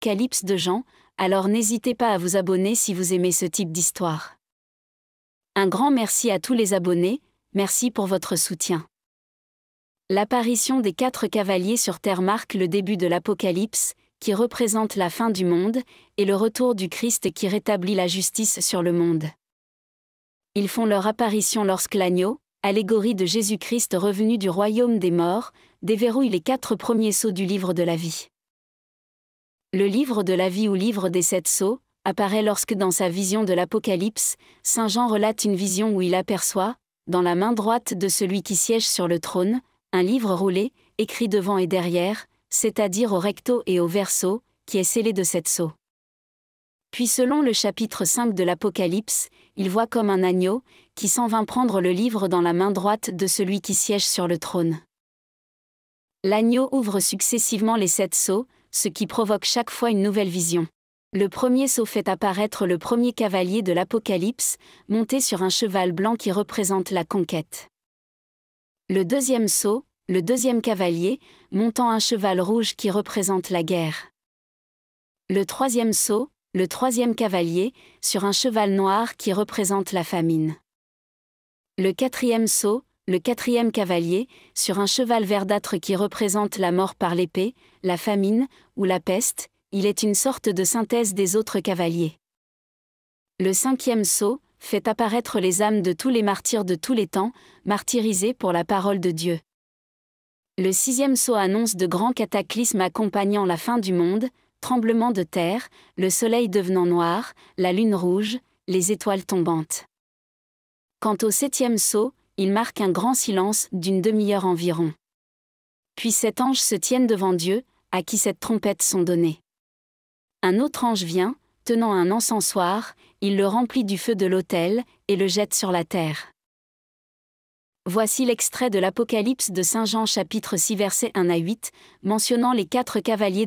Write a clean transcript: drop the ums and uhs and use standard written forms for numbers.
Apocalypse de Jean, alors n'hésitez pas à vous abonner si vous aimez ce type d'histoire. Un grand merci à tous les abonnés, merci pour votre soutien. L'apparition des 4 cavaliers sur terre marque le début de l'Apocalypse, qui représente la fin du monde, et le retour du Christ qui rétablit la justice sur le monde. Ils font leur apparition lorsque l'agneau, allégorie de Jésus-Christ revenu du royaume des morts, déverrouille les 4 premiers sceaux du livre de la vie. Le livre de la vie ou livre des 7 sceaux apparaît lorsque dans sa vision de l'Apocalypse, Saint Jean relate une vision où il aperçoit, dans la main droite de celui qui siège sur le trône, un livre roulé, écrit devant et derrière, c'est-à-dire au recto et au verso, qui est scellé de 7 sceaux. Puis selon le chapitre 5 de l'Apocalypse, il voit comme un agneau, qui s'en vint prendre le livre dans la main droite de celui qui siège sur le trône. L'agneau ouvre successivement les 7 sceaux, ce qui provoque chaque fois une nouvelle vision. Le premier sceau fait apparaître le premier cavalier de l'Apocalypse, monté sur un cheval blanc qui représente la conquête. Le deuxième sceau, le deuxième cavalier, montant un cheval rouge qui représente la guerre. Le troisième sceau, le troisième cavalier, sur un cheval noir qui représente la famine. Le quatrième sceau, le quatrième cavalier, sur un cheval verdâtre qui représente la mort par l'épée, la famine, ou la peste, il est une sorte de synthèse des autres cavaliers. Le cinquième sceau, fait apparaître les âmes de tous les martyrs de tous les temps, martyrisés pour la parole de Dieu. Le sixième sceau annonce de grands cataclysmes accompagnant la fin du monde, tremblement de terre, le soleil devenant noir, la lune rouge, les étoiles tombantes. Quant au septième sceau, il marque un grand silence d'une demi-heure environ. Puis 7 anges se tiennent devant Dieu, à qui 7 trompettes sont données. Un autre ange vient, tenant un encensoir, il le remplit du feu de l'autel, et le jette sur la terre. Voici l'extrait de l'Apocalypse de Saint Jean chapitre 6 versets 1 à 8, mentionnant les 4 cavaliers de